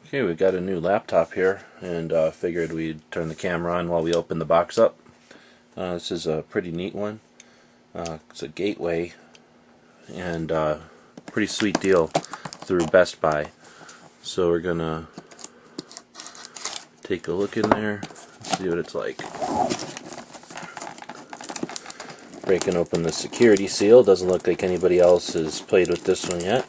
Okay, we've got a new laptop here, and figured we'd turn the camera on while we open the box up. This is a pretty neat one. It's a Gateway, and pretty sweet deal through Best Buy. So we're gonna take a look in there, see what it's like. Breaking open the security seal. Doesn't look like anybody else has played with this one yet.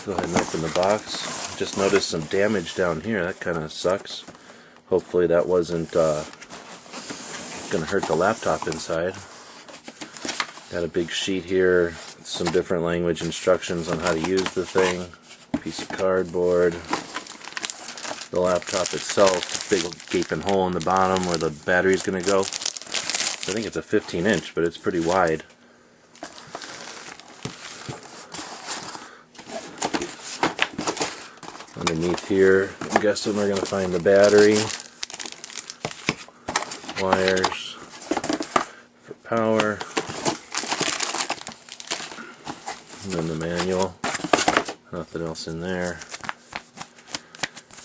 Go ahead and open the box. Just noticed some damage down here. That kind of sucks. Hopefully that wasn't going to hurt the laptop inside. Got a big sheet here, some different language instructions on how to use the thing. Piece of cardboard. The laptop itself, big gaping hole in the bottom where the battery's going to go. I think it's a 15-inch, but it's pretty wide. Underneath here, I'm guessing we're going to find the battery, wires for power, and then the manual. Nothing else in there.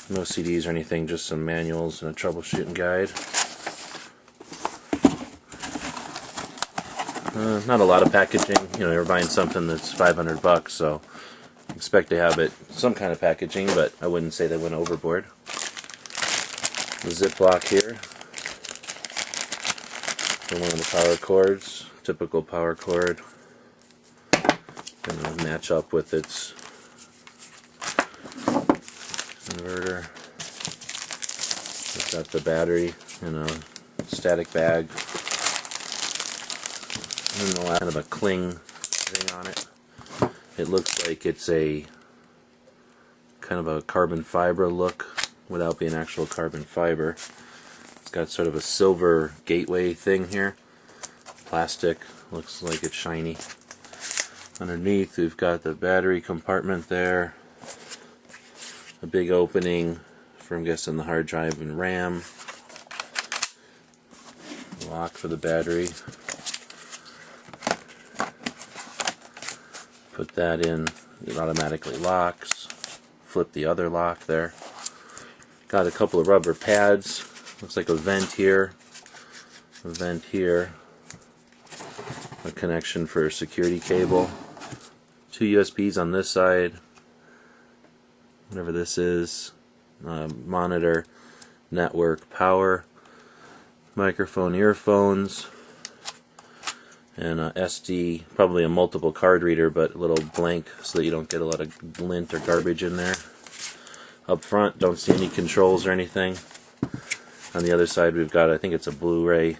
No CDs or anything, just some manuals and a troubleshooting guide. Not a lot of packaging. You know, you're buying something that's $500, so expect to have it some kind of packaging, but I wouldn't say they went overboard. The Ziploc here for one of the power cords, typical power cord. Gonna match up with its inverter. We've got the battery in a static bag, and then kind of a cling thing on it. It looks like it's a kind of a carbon fiber look without being actual carbon fiber. It's got sort of a silver gateway thing here. Plastic, looks like it's shiny. Underneath we've got the battery compartment there. A big opening for, I'm guessing, the hard drive and RAM. Lock for the battery. Put that in, it automatically locks. Flip the other lock there. Got a couple of rubber pads. Looks like a vent here. A vent here. A connection for a security cable. 2 USBs on this side. Whatever this is. Monitor, network, power, microphone, earphones. And a SD, probably a multiple card reader, but a little blank so that you don't get a lot of lint or garbage in there. Up front, don't see any controls or anything. On the other side, we've got, I think it's a Blu-ray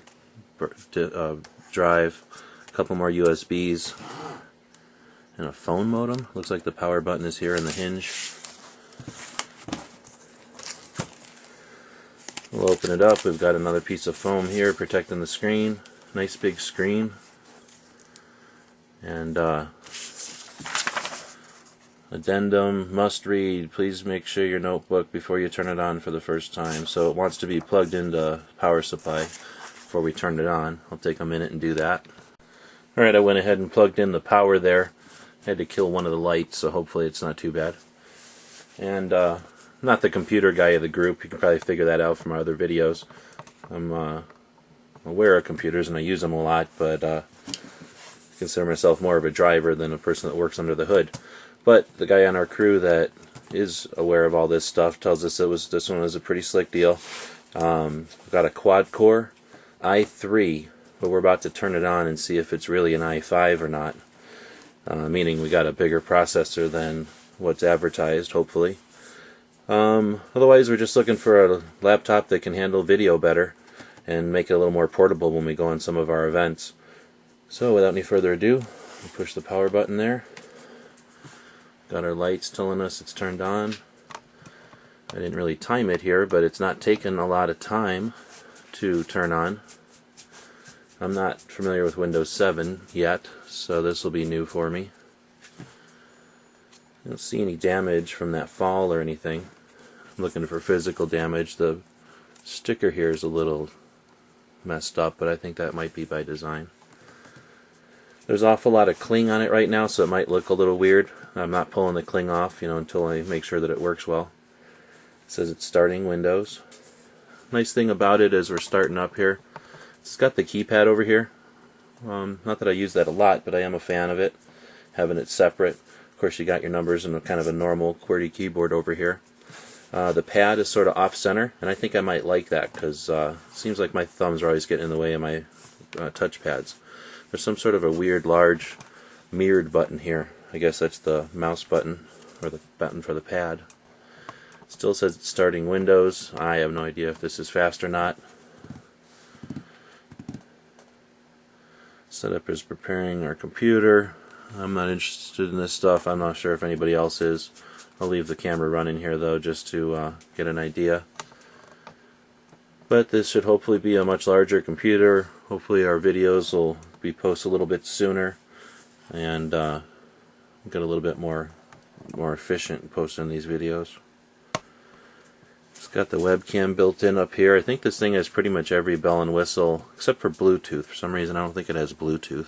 drive, a couple more USBs, and a phone modem. Looks like the power button is here in the hinge. We'll open it up. We've got another piece of foam here protecting the screen. Nice big screen. And addendum, must read, please make sure your notebook before you turn it on for the first time. So it wants to be plugged into power supply before we turn it on. I'll take a minute and do that. Alright, I went ahead and plugged in the power there. I had to kill one of the lights, so hopefully it's not too bad. And not the computer guy of the group. You can probably figure that out from our other videos. I'm aware of computers and I use them a lot, but consider myself more of a driver than a person that works under the hood. But the guy on our crew that is aware of all this stuff tells us this one was a pretty slick deal. We've got a quad core i3, but we're about to turn it on and see if it's really an i5 or not. Meaning we got a bigger processor than what's advertised, hopefully. Otherwise we're just looking for a laptop that can handle video better and make it a little more portable when we go on some of our events. So without any further ado, we'll push the power button there. Got our lights telling us it's turned on. I didn't really time it here, but it's not taken a lot of time to turn on. I'm not familiar with Windows 7 yet, so this will be new for me. I don't see any damage from that fall or anything. I'm looking for physical damage. The sticker here is a little messed up, but I think that might be by design. There's an awful lot of cling on it right now, so it might look a little weird. I'm not pulling the cling off, until I make sure that it works well. It says it's starting Windows. Nice thing about it is we're starting up here. It's got the keypad over here. Not that I use that a lot, but I am a fan of it, having it separate. Of course, you got your numbers and kind of a normal QWERTY keyboard over here. The pad is sort of off-center, and I think I might like that because it seems like my thumbs are always getting in the way of my touch pads. There's some sort of a weird, large, mirrored button here. I guess that's the mouse button, or the button for the pad. It still says it's starting Windows. I have no idea if this is fast or not. Setup is preparing our computer. I'm not interested in this stuff. I'm not sure if anybody else is. I'll leave the camera running here though, just to get an idea. But this should hopefully be a much larger computer. Hopefully our videos will be posted a little bit sooner, and get a little bit more efficient posting these videos. It's got the webcam built in up here. I think this thing has pretty much every bell and whistle except for Bluetooth. For some reason I don't think it has Bluetooth.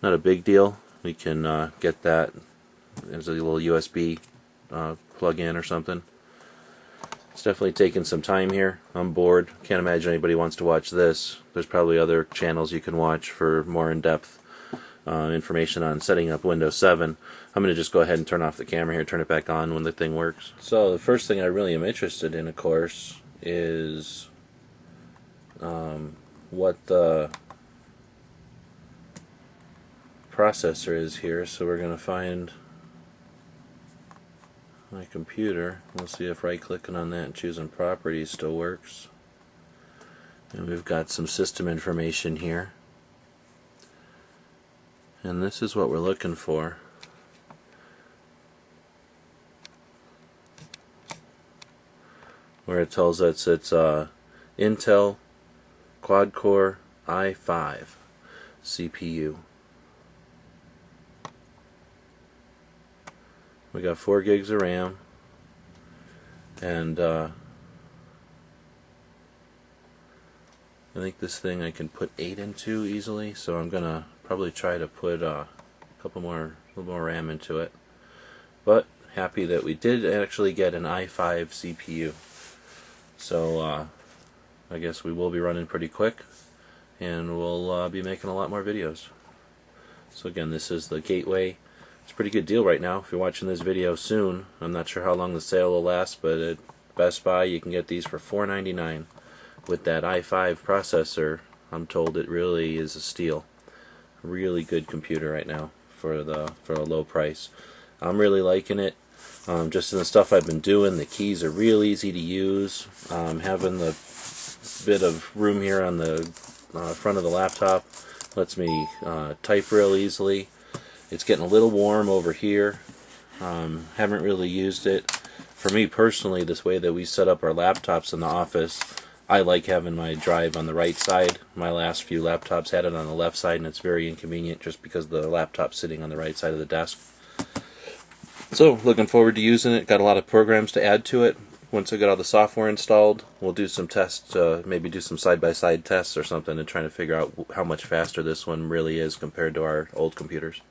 Not a big deal. We can get that as a little USB plug-in or something. It's definitely taking some time here. I'm bored. Can't imagine anybody wants to watch this. There's probably other channels you can watch for more in-depth information on setting up Windows 7. I'm going to just go ahead and turn off the camera here, turn it back on when the thing works. So the first thing I really am interested in, of course, is what the processor is here. So we're going to find my computer. We'll see if right-clicking on that and choosing properties still works. And we've got some system information here. And this is what we're looking for. Where it tells us it's Intel quad-core i5 CPU. We got 4 gigs of RAM, and I think this thing I can put 8 into easily, so I'm gonna probably try to put a little more RAM into it. But happy that we did actually get an i5 CPU. So I guess we will be running pretty quick, and we'll be making a lot more videos. So again, this is the Gateway. It's a pretty good deal right now if you're watching this video soon. I'm not sure how long the sale will last, but at Best Buy you can get these for $4.99 with that i5 processor. I'm told it really is a steal. Really good computer right now for a low price. I'm really liking it. Just in the stuff I've been doing, the keys are real easy to use. Having the bit of room here on the front of the laptop lets me type real easily. It's getting a little warm over here. Haven't really used it. For me personally, this way that we set up our laptops in the office, I like having my drive on the right side. My last few laptops had it on the left side, and it's very inconvenient just because the laptop's sitting on the right side of the desk. So, looking forward to using it. Got a lot of programs to add to it. Once I get all the software installed, we'll do some tests, maybe do some side-by-side tests or something, and try to figure out how much faster this one really is compared to our old computers.